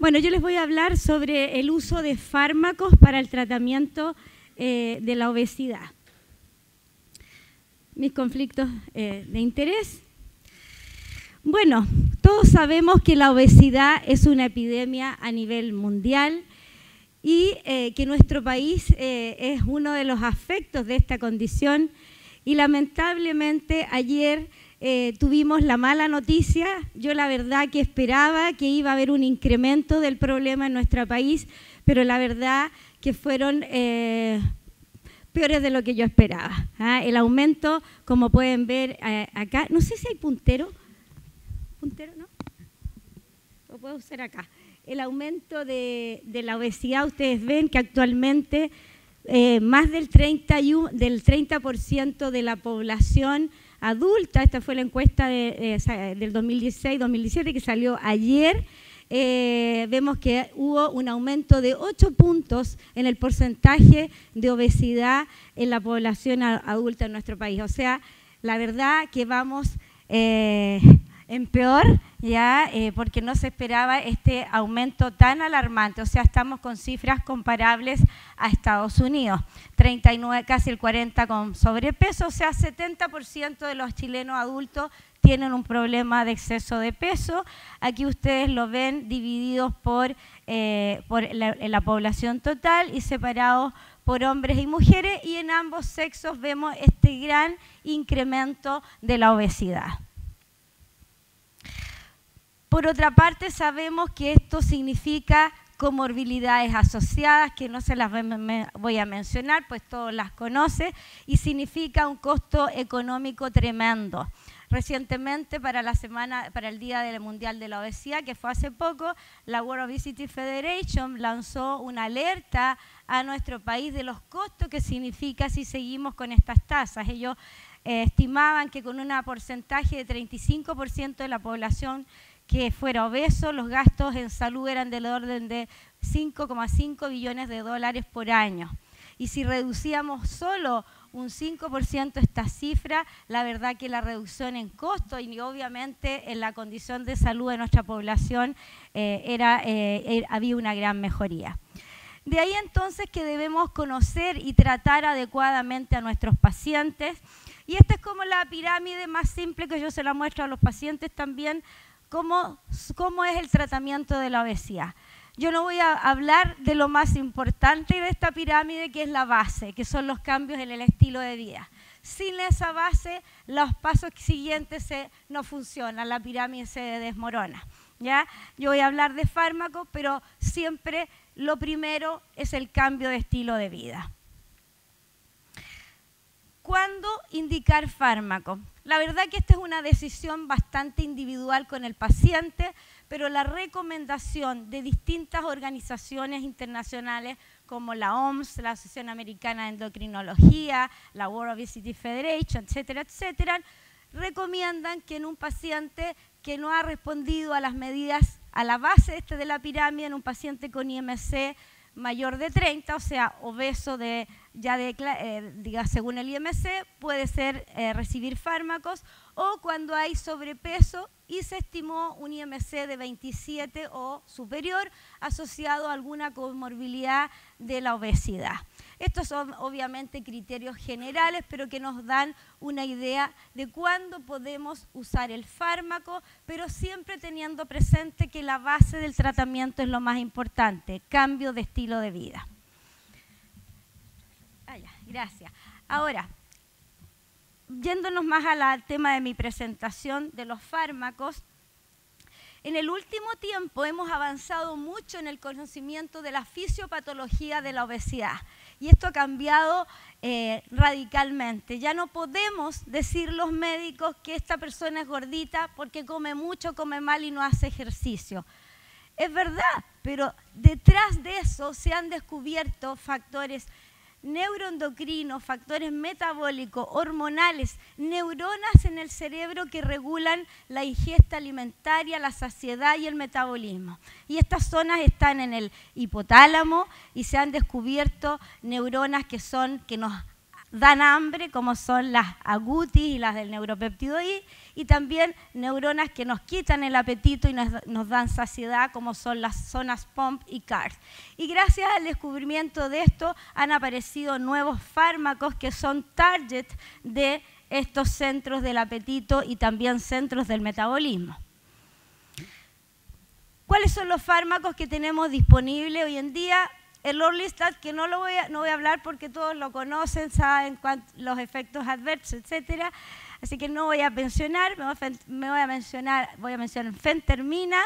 Bueno, yo les voy a hablar sobre el uso de fármacos para el tratamiento de la obesidad. Mis conflictos de interés. Bueno, todos sabemos que la obesidad es una epidemia a nivel mundial y que nuestro país es uno de los afectos de esta condición y lamentablemente ayer tuvimos la mala noticia. Yo la verdad que esperaba que iba a haber un incremento del problema en nuestro país, pero la verdad que fueron peores de lo que yo esperaba. El aumento, como pueden ver acá, no sé si hay puntero, ¿no? Lo puedo usar acá. El aumento de la obesidad, ustedes ven que actualmente más del 30% de la población adulta, esta fue la encuesta del 2016-2017 que salió ayer, vemos que hubo un aumento de 8 puntos en el porcentaje de obesidad en la población adulta en nuestro país. O sea, la verdad que vamos en peor, ya porque no se esperaba este aumento tan alarmante. O sea, estamos con cifras comparables a Estados Unidos. 39, casi el 40% con sobrepeso, o sea, 70% de los chilenos adultos tienen un problema de exceso de peso. Aquí ustedes lo ven divididos por la población total y separados por hombres y mujeres, y en ambos sexos vemos este gran incremento de la obesidad. Por otra parte, sabemos que esto significa comorbilidades asociadas, que no se las voy a mencionar, pues todos las conocen, y significa un costo económico tremendo. Recientemente, para el Día Mundial de la Obesidad, que fue hace poco, la World Obesity Federation lanzó una alerta a nuestro país de los costos que significa si seguimos con estas tasas. Ellos estimaban que con un porcentaje de 35% de la población que fuera obeso, los gastos en salud eran del orden de 5,5 billones de dólares por año. Y si reducíamos solo un 5% esta cifra, la verdad que la reducción en costo y obviamente en la condición de salud de nuestra población había una gran mejoría. De ahí entonces que debemos conocer y tratar adecuadamente a nuestros pacientes. Y esta es como la pirámide más simple que yo se la muestro a los pacientes también, cómo es el tratamiento de la obesidad. Yo no voy a hablar de lo más importante de esta pirámide, que es la base, que son los cambios en el estilo de vida. Sin esa base, los pasos siguientes no funcionan, la pirámide se desmorona, ¿ya? Yo voy a hablar de fármacos, pero siempre lo primero es el cambio de estilo de vida. ¿Cuándo indicar fármaco? La verdad que esta es una decisión bastante individual con el paciente, pero la recomendación de distintas organizaciones internacionales como la OMS, la Asociación Americana de Endocrinología, la World Obesity Federation, etcétera, etcétera, recomiendan que en un paciente que no ha respondido a las medidas, a la base de la pirámide, en un paciente con IMC mayor de 30, o sea, obeso según el IMC, puede ser recibir fármacos, o cuando hay sobrepeso y se estimó un IMC de 27 o superior asociado a alguna comorbilidad de la obesidad. Estos son obviamente criterios generales, pero que nos dan una idea de cuándo podemos usar el fármaco, pero siempre teniendo presente que la base del tratamiento es lo más importante, cambio de estilo de vida. Gracias. Ahora, yéndonos más al tema de mi presentación de los fármacos, en el último tiempo hemos avanzado mucho en el conocimiento de la fisiopatología de la obesidad y esto ha cambiado radicalmente. Ya no podemos decir los médicos que esta persona es gordita porque come mucho, come mal y no hace ejercicio. Es verdad, pero detrás de eso se han descubierto factores neuroendocrinos, factores metabólicos, hormonales, neuronas en el cerebro que regulan la ingesta alimentaria, la saciedad y el metabolismo. Y estas zonas están en el hipotálamo y se han descubierto neuronas que nos dan hambre, como son las agoutis y las del neuropéptido I, y también neuronas que nos quitan el apetito y nos dan saciedad, como son las zonas POMP y CARS. Y gracias al descubrimiento de esto han aparecido nuevos fármacos que son target de estos centros del apetito y también centros del metabolismo. ¿Cuáles son los fármacos que tenemos disponibles hoy en día? El Orlistat, que no voy a hablar porque todos lo conocen, saben los efectos adversos, etcétera. Así que no voy a mencionar, voy a mencionar fentermina,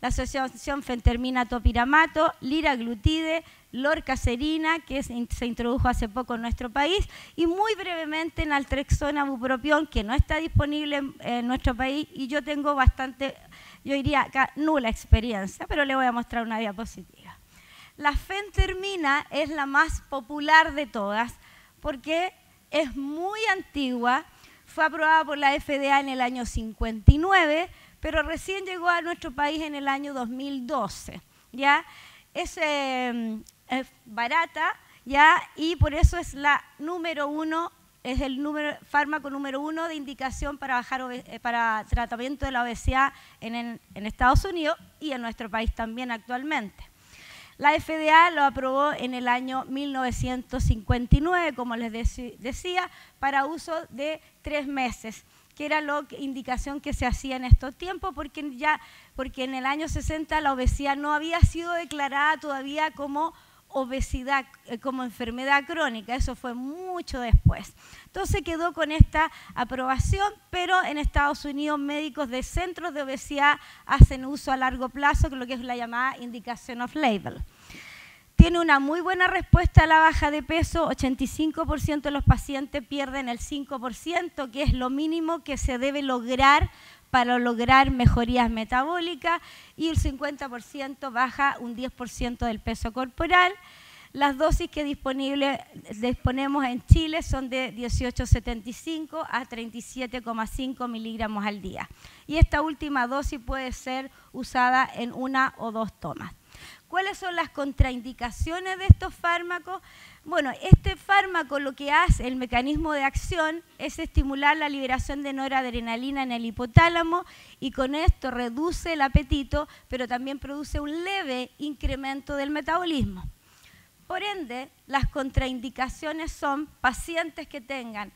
la asociación fentermina-topiramato, liraglutide, lorcacerina, que se introdujo hace poco en nuestro país, y muy brevemente naltrexona bupropión, que no está disponible en nuestro país, y yo tengo bastante, yo diría acá, nula experiencia, pero le voy a mostrar una diapositiva. La fentermina es la más popular de todas porque es muy antigua, fue aprobada por la FDA en el año 59, pero recién llegó a nuestro país en el año 2012. ¿Ya? Es barata, ¿ya? Y por eso es la número 1, es el fármaco número 1 de indicación para tratamiento de la obesidad en Estados Unidos y en nuestro país también actualmente. La FDA lo aprobó en el año 1959, como les decía, para uso de 3 meses, que era la indicación que se hacía en estos tiempos, porque en el año 60 la obesidad no había sido declarada todavía como obesidad, como enfermedad crónica, eso fue mucho después. Entonces quedó con esta aprobación, pero en Estados Unidos médicos de centros de obesidad hacen uso a largo plazo, que es lo que es la llamada indicación off-label. Tiene una muy buena respuesta a la baja de peso, 85% de los pacientes pierden el 5%, que es lo mínimo que se debe lograr para lograr mejorías metabólicas, y el 50% baja un 10% del peso corporal. Las dosis que disponemos en Chile son de 18,75 a 37,5 miligramos al día. Y esta última dosis puede ser usada en 1 o 2 tomas. ¿Cuáles son las contraindicaciones de estos fármacos? Bueno, este fármaco lo que hace, el mecanismo de acción, es estimular la liberación de noradrenalina en el hipotálamo y con esto reduce el apetito, pero también produce un leve incremento del metabolismo. Por ende, las contraindicaciones son pacientes que tengan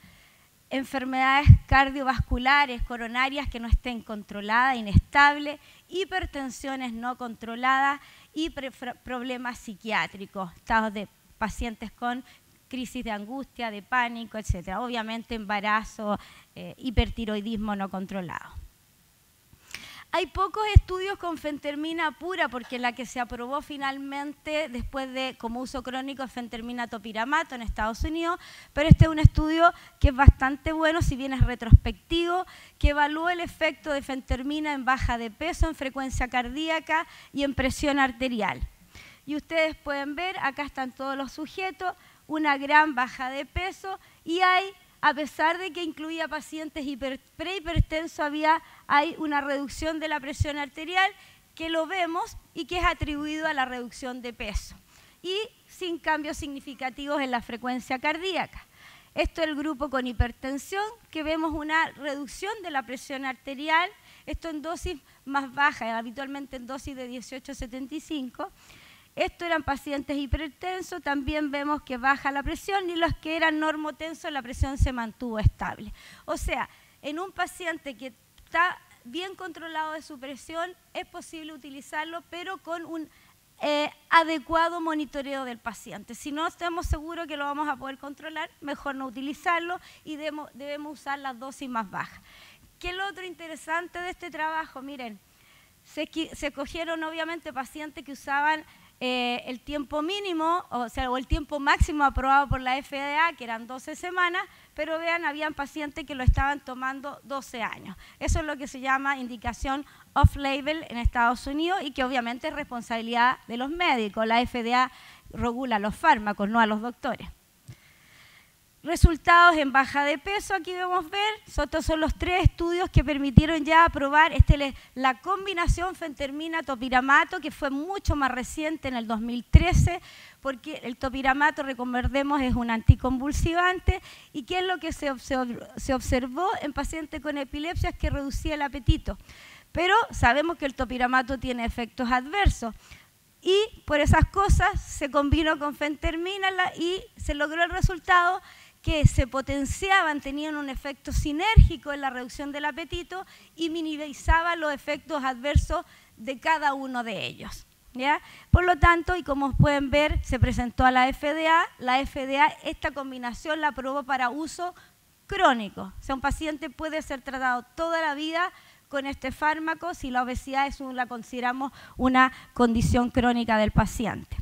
enfermedades cardiovasculares, coronarias que no estén controladas, inestables, hipertensiones no controladas y problemas psiquiátricos, estados de pacientes con crisis de angustia, de pánico, etc. Obviamente embarazo, hipertiroidismo no controlado. Hay pocos estudios con fentermina pura, porque la que se aprobó finalmente después de como uso crónico es fentermina topiramato en Estados Unidos, pero este es un estudio que es bastante bueno, si bien es retrospectivo, que evalúa el efecto de fentermina en baja de peso, en frecuencia cardíaca y en presión arterial. Y ustedes pueden ver, acá están todos los sujetos, una gran baja de peso, y a pesar de que incluía pacientes prehipertensos, hay una reducción de la presión arterial que lo vemos y que es atribuido a la reducción de peso y sin cambios significativos en la frecuencia cardíaca. Esto es el grupo con hipertensión, que vemos una reducción de la presión arterial, esto en dosis más bajas, habitualmente en dosis de 18,75. Estos eran pacientes hipertensos, también vemos que baja la presión, y los que eran normotensos la presión se mantuvo estable. O sea, en un paciente que está bien controlado de su presión es posible utilizarlo, pero con un adecuado monitoreo del paciente. Si no estamos seguros que lo vamos a poder controlar, mejor no utilizarlo y debemos usar las dosis más bajas. ¿Qué es lo otro interesante de este trabajo? Miren, se cogieron obviamente pacientes que usaban el tiempo mínimo, o el tiempo máximo aprobado por la FDA, que eran 12 semanas, pero vean, habían pacientes que lo estaban tomando 12 años. Eso es lo que se llama indicación off-label en Estados Unidos y que obviamente es responsabilidad de los médicos. La FDA regula los fármacos, no a los doctores. Resultados en baja de peso, aquí vamos ver, estos son los 3 estudios que permitieron ya aprobar la combinación fentermina-topiramato, que fue mucho más reciente en el 2013, porque el topiramato, recordemos, es un anticonvulsivante, y ¿qué es lo que se observó en pacientes con epilepsia? Es que reducía el apetito, pero sabemos que el topiramato tiene efectos adversos. Y por esas cosas se combinó con fentermina y se logró el resultado que se potenciaban, tenían un efecto sinérgico en la reducción del apetito y minimizaban los efectos adversos de cada uno de ellos, ¿ya? Por lo tanto, y como pueden ver, se presentó a la FDA. La FDA esta combinación la aprobó para uso crónico. O sea, un paciente puede ser tratado toda la vida con este fármaco si la obesidad la consideramos una condición crónica del paciente.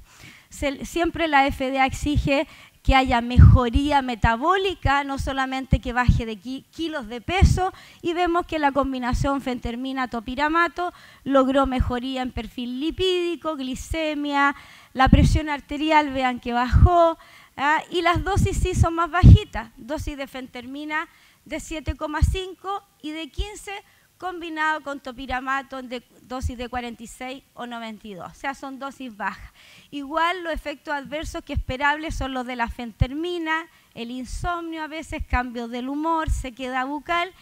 Siempre la FDA exige que haya mejoría metabólica, no solamente que baje de kilos de peso, y vemos que la combinación fentermina-topiramato logró mejoría en perfil lipídico, glicemia, la presión arterial, vean que bajó, y las dosis sí son más bajitas, dosis de fentermina de 7,5 y de 15 combinado con topiramato de dosis de 46 o 92, o sea, son dosis bajas. Igual los efectos adversos que esperables son los de la fentermina, el insomnio a veces, cambios del humor, sequedad bucal,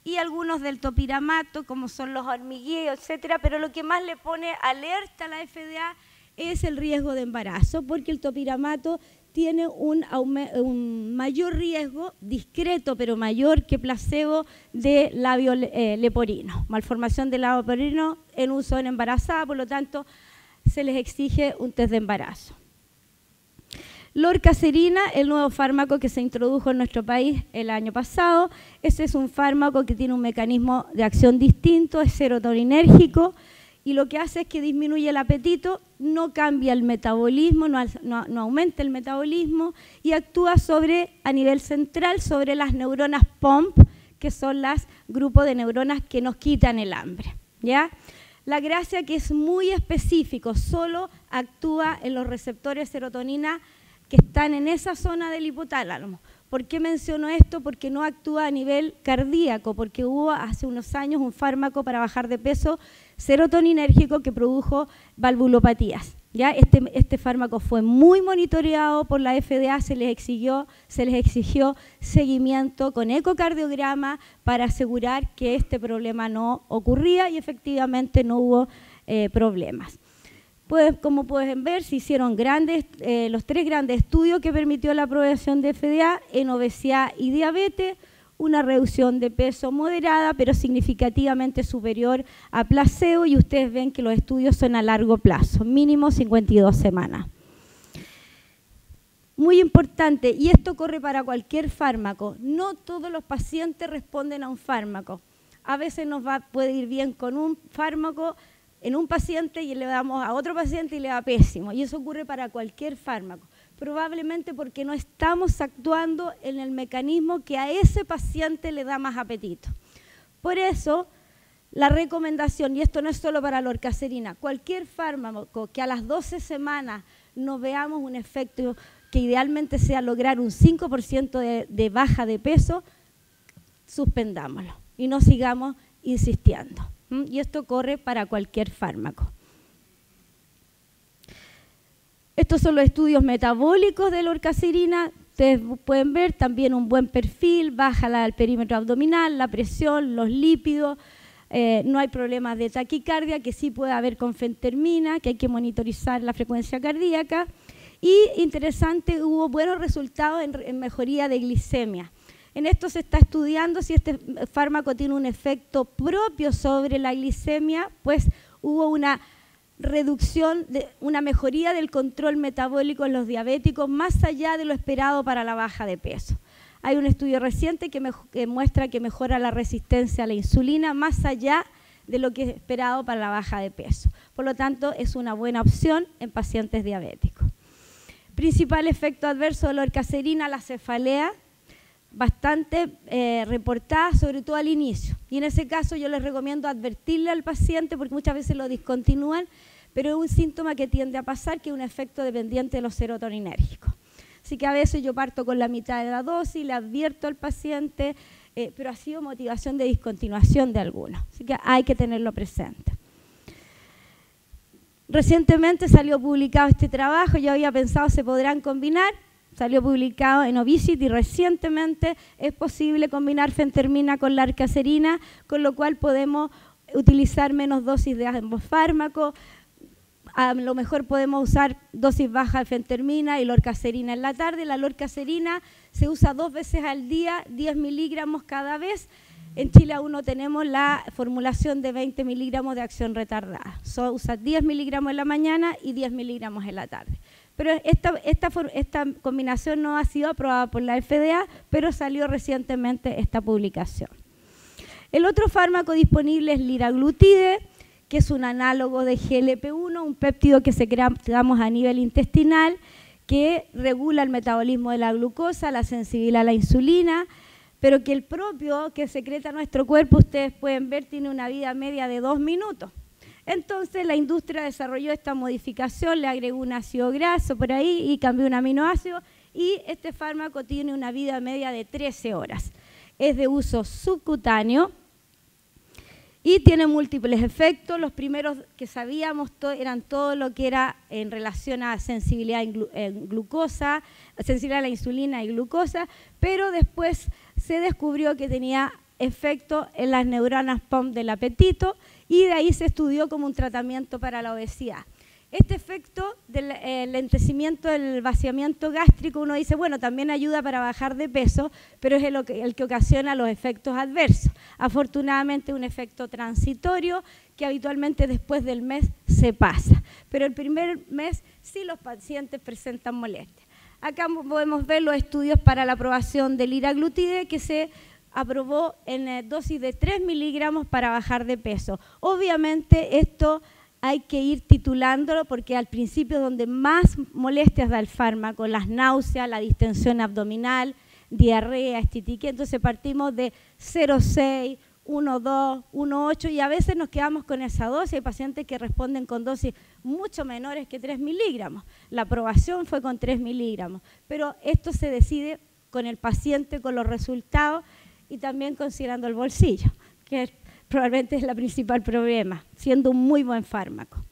y algunos del topiramato, como son los hormigueos, etcétera, pero lo que más le pone alerta a la FDA es el riesgo de embarazo, porque el topiramato tiene un mayor riesgo, discreto pero mayor que placebo, de labio leporino, malformación del labio leporino en uso en embarazada, por lo tanto se les exige un test de embarazo. Lorcacerina, el nuevo fármaco que se introdujo en nuestro país el año pasado, este es un fármaco que tiene un mecanismo de acción distinto, es serotoninérgico, y lo que hace es que disminuye el apetito, no cambia el metabolismo, no aumenta el metabolismo, y actúa a nivel central sobre las neuronas POMP, que son los grupos de neuronas que nos quitan el hambre, ¿ya? La gracia que es muy específico, solo actúa en los receptores serotonina que están en esa zona del hipotálamo. ¿Por qué menciono esto? Porque no actúa a nivel cardíaco, porque hubo hace unos años un fármaco para bajar de peso serotoninérgico que produjo valvulopatías. ¿Ya? Este fármaco fue muy monitoreado por la FDA, se les exigió seguimiento con ecocardiograma para asegurar que este problema no ocurría, y efectivamente no hubo problemas. Pues, como pueden ver, se hicieron los 3 grandes estudios que permitió la aprobación de FDA en obesidad y diabetes, una reducción de peso moderada, pero significativamente superior a placebo, y ustedes ven que los estudios son a largo plazo, mínimo 52 semanas. Muy importante, y esto corre para cualquier fármaco, no todos los pacientes responden a un fármaco. A veces puede ir bien con un fármaco en un paciente y le damos a otro paciente y le va pésimo, y eso ocurre para cualquier fármaco, probablemente porque no estamos actuando en el mecanismo que a ese paciente le da más apetito. Por eso, la recomendación, y esto no es solo para la lorcacerina, cualquier fármaco que a las 12 semanas no veamos un efecto que idealmente sea lograr un 5% de baja de peso, suspendámoslo y no sigamos insistiendo. Y esto corre para cualquier fármaco. Estos son los estudios metabólicos de lorcacerina. Ustedes pueden ver también un buen perfil, baja el perímetro abdominal, la presión, los lípidos, no hay problemas de taquicardia, que sí puede haber con fentermina, que hay que monitorizar la frecuencia cardíaca. Y interesante, hubo buenos resultados en mejoría de glicemia. En esto se está estudiando si este fármaco tiene un efecto propio sobre la glicemia, pues hubo una reducción, una mejoría del control metabólico en los diabéticos más allá de lo esperado para la baja de peso. Hay un estudio reciente que muestra que mejora la resistencia a la insulina más allá de lo que es esperado para la baja de peso. Por lo tanto, es una buena opción en pacientes diabéticos. Principal efecto adverso de la lorcacerina, la cefalea, bastante reportada, sobre todo al inicio. Y en ese caso yo les recomiendo advertirle al paciente, porque muchas veces lo discontinúan, pero es un síntoma que tiende a pasar, que es un efecto dependiente de los serotoninérgicos. así que a veces yo parto con la mitad de la dosis, le advierto al paciente, pero ha sido motivación de discontinuación de algunos, así que hay que tenerlo presente. Recientemente salió publicado este trabajo, yo había pensado se podrán combinar, salió publicado en Obesity recientemente, es posible combinar fentermina con larcaserina, con lo cual podemos utilizar menos dosis de ambos fármacos, a lo mejor podemos usar dosis baja de fentermina y lorcacerina en la tarde. La lorcacerina se usa 2 veces al día, 10 miligramos cada vez. En Chile aún no tenemos la formulación de 20 miligramos de acción retardada. Usa 10 miligramos en la mañana y 10 miligramos en la tarde. Pero esta combinación no ha sido aprobada por la FDA, pero salió recientemente esta publicación. El otro fármaco disponible es liraglutide, que es un análogo de GLP-1, un péptido que secretamos a nivel intestinal, que regula el metabolismo de la glucosa, la sensibilidad a la insulina, pero que el propio que secreta nuestro cuerpo, ustedes pueden ver, tiene una vida media de 2 minutos. Entonces la industria desarrolló esta modificación, le agregó un ácido graso por ahí y cambió un aminoácido, y este fármaco tiene una vida media de 13 horas. Es de uso subcutáneo y tiene múltiples efectos. Los primeros que sabíamos eran todo lo que era en relación a sensibilidad en glucosa, sensibilidad a la insulina y glucosa, pero después se descubrió que tenía efecto en las neuronas POM del apetito y de ahí se estudió como un tratamiento para la obesidad. Este efecto del lentecimiento del vaciamiento gástrico, uno dice, bueno, también ayuda para bajar de peso, pero es el que ocasiona los efectos adversos. Afortunadamente, un efecto transitorio que habitualmente después del mes se pasa, pero el primer mes sí los pacientes presentan molestias. Acá podemos ver los estudios para la aprobación del liraglutide que se aprobó en dosis de 3 miligramos para bajar de peso. Obviamente esto hay que ir titulándolo porque al principio donde más molestias da el fármaco, las náuseas, la distensión abdominal, diarrea, estitiquia, entonces partimos de 0,6, 1,2, 1,8 y a veces nos quedamos con esa dosis. Hay pacientes que responden con dosis mucho menores que 3 miligramos. La aprobación fue con 3 miligramos, pero esto se decide con el paciente, con los resultados y también considerando el bolsillo, que probablemente es el principal problema, siendo un muy buen fármaco.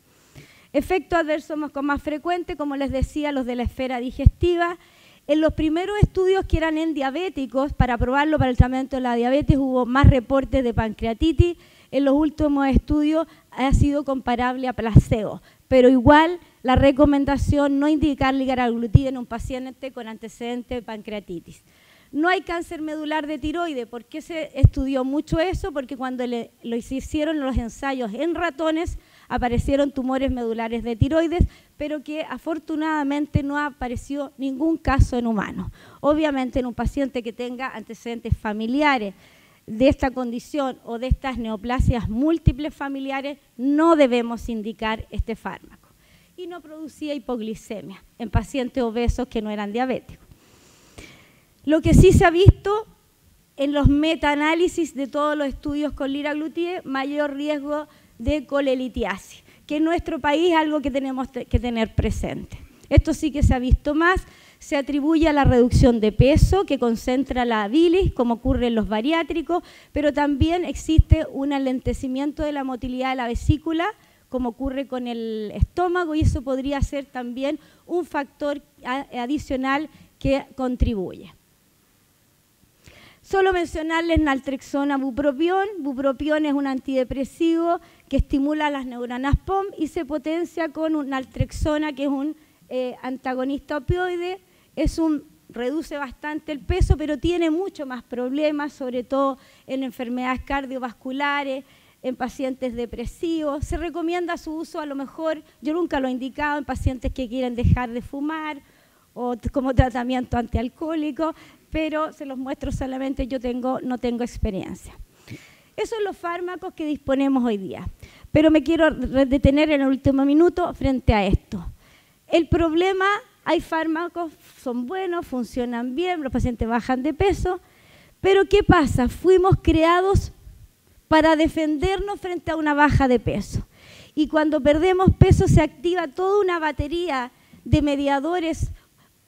Efectos adversos más frecuentes, como les decía, los de la esfera digestiva. En los primeros estudios que eran en diabéticos, para probarlo para el tratamiento de la diabetes, hubo más reportes de pancreatitis. En los últimos estudios ha sido comparable a placebo, pero igual la recomendación no indicar liraglutide en un paciente con antecedente de pancreatitis. No hay cáncer medular de tiroides. ¿Por qué se estudió mucho eso? Porque cuando lo hicieron los ensayos en ratones, aparecieron tumores medulares de tiroides, pero que afortunadamente no apareció ningún caso en humanos. Obviamente en un paciente que tenga antecedentes familiares de esta condición o de estas neoplasias múltiples familiares, no debemos indicar este fármaco. Y no producía hipoglicemia en pacientes obesos que no eran diabéticos. Lo que sí se ha visto en los metaanálisis de todos los estudios con liraglutide, mayor riesgo de colelitiasis, que en nuestro país es algo que tenemos que tener presente. Esto sí que se ha visto más, se atribuye a la reducción de peso que concentra la bilis, como ocurre en los bariátricos, pero también existe un alentecimiento de la motilidad de la vesícula, como ocurre con el estómago, y eso podría ser también un factor adicional que contribuye. Solo mencionarles naltrexona, bupropión. Bupropión es un antidepresivo que estimula las neuronas POM y se potencia con naltrexona, que es un antagonista opioide. Reduce bastante el peso, pero tiene mucho más problemas, sobre todo en enfermedades cardiovasculares, en pacientes depresivos. Se recomienda su uso, a lo mejor, yo nunca lo he indicado, en pacientes que quieren dejar de fumar o como tratamiento antialcohólico, pero se los muestro solamente, no tengo experiencia. Esos son los fármacos que disponemos hoy día, pero me quiero detener en el último minuto frente a esto. El problema, hay fármacos, son buenos, funcionan bien, los pacientes bajan de peso, pero ¿qué pasa? Fuimos creados para defendernos frente a una baja de peso. Y cuando perdemos peso se activa toda una batería de mediadores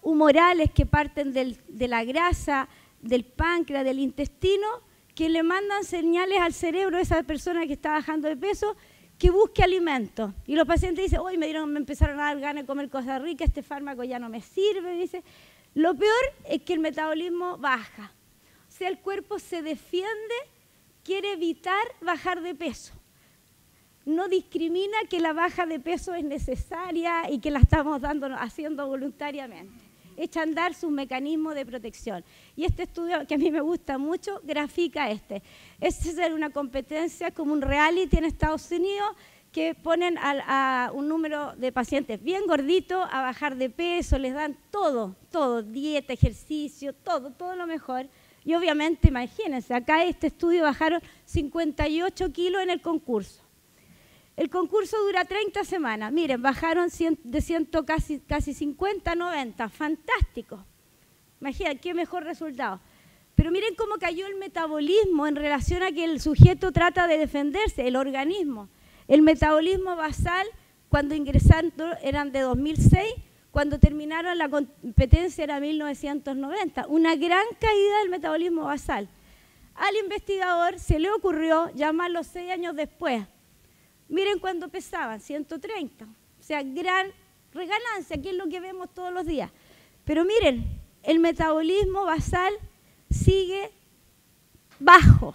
humorales que parten de la grasa, del páncreas, del intestino, que le mandan señales al cerebro de esa persona que está bajando de peso que busque alimento. Y los pacientes dicen, hoy me empezaron a dar ganas de comer cosas ricas, este fármaco ya no me sirve. Dice, lo peor es que el metabolismo baja. O sea, el cuerpo se defiende, quiere evitar bajar de peso. No discrimina que la baja de peso es necesaria y que la estamos haciendo voluntariamente. Echa a andar sus mecanismos de protección. Y este estudio, que a mí me gusta mucho, grafica este. Este es una competencia como un reality en Estados Unidos que ponen a un número de pacientes bien gorditos a bajar de peso, les dan todo, dieta, ejercicio, todo lo mejor. Y obviamente, imagínense, acá este estudio bajaron 58 kilos en el concurso. El concurso dura 30 semanas. Miren, bajaron de 100 casi 50 a 90. Fantástico. Imagínate, qué mejor resultado. Pero miren cómo cayó el metabolismo en relación a que el sujeto trata de defenderse, el organismo. El metabolismo basal, cuando ingresaron, eran de 2006, cuando terminaron la competencia era 1990. Una gran caída del metabolismo basal. Al investigador se le ocurrió llamarlo 6 años después. Miren cuando pesaban, 130. O sea, gran regalancia, que es lo que vemos todos los días. Pero miren, el metabolismo basal sigue bajo.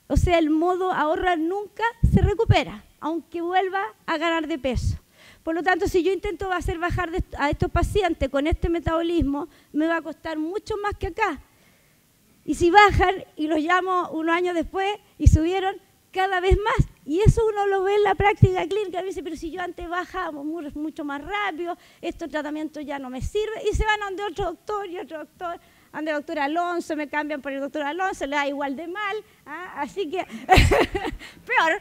O sea, el modo ahorrar nunca se recupera, aunque vuelva a ganar de peso. Por lo tanto, si yo intento hacer bajar a estos pacientes con este metabolismo, me va a costar mucho más que acá. Y si bajan, y los llamo unos años después, y subieron cada vez más. Y eso uno lo ve en la práctica clínica, dice, pero si yo antes bajaba mucho más rápido, estos tratamientos ya no me sirven, y se van a donde otro doctor y otro doctor, donde el doctor Alonso, me cambian por el doctor Alonso, le da igual de mal, así que, peor,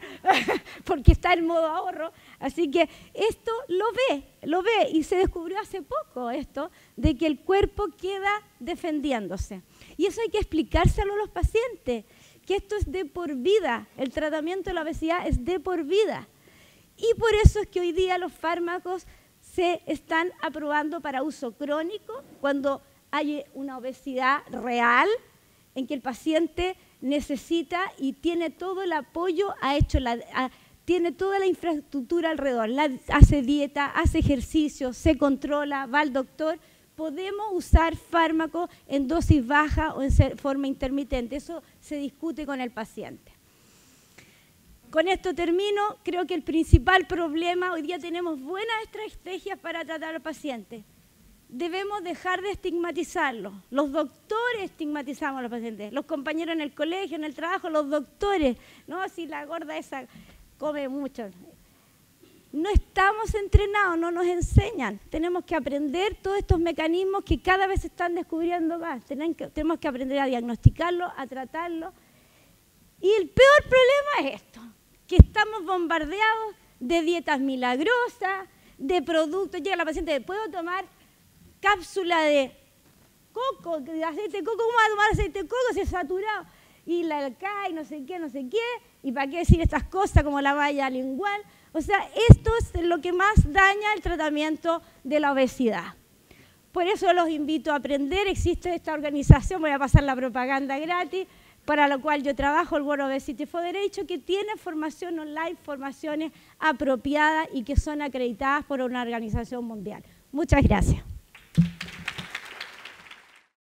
porque está en modo ahorro, así que esto lo ve, y se descubrió hace poco esto, de que el cuerpo queda defendiéndose. Y eso hay que explicárselo a los pacientes, que esto es de por vida, el tratamiento de la obesidad es de por vida. Y por eso es que hoy día los fármacos se están aprobando para uso crónico, cuando hay una obesidad real, en que el paciente necesita y tiene todo el apoyo, tiene toda la infraestructura alrededor, hace dieta, hace ejercicio, se controla, va al doctor. Podemos usar fármacos en dosis baja o en forma intermitente. Eso se discute con el paciente. Con esto termino. Creo que el principal problema, hoy día tenemos buenas estrategias para tratar al paciente. Debemos dejar de estigmatizarlos. Los doctores estigmatizamos a los pacientes. Los compañeros en el colegio, en el trabajo, los doctores. No, si la gorda esa come mucho. No estamos entrenados, no nos enseñan. Tenemos que aprender todos estos mecanismos que cada vez se están descubriendo más. Tenemos que aprender a diagnosticarlo, a tratarlo. Y el peor problema es esto, que estamos bombardeados de dietas milagrosas, de productos. Llega la paciente, ¿puedo tomar cápsula de coco, de aceite de coco? ¿Cómo va a tomar aceite de coco si es saturado? Y la alca y no sé qué, y para qué decir estas cosas como la valla lingual. O sea, esto es lo que más daña el tratamiento de la obesidad. Por eso los invito a aprender. Existe esta organización, voy a pasar la propaganda gratis, para la cual yo trabajo, el World Obesity Federation, que tiene formación online, formaciones apropiadas y que son acreditadas por una organización mundial. Muchas gracias.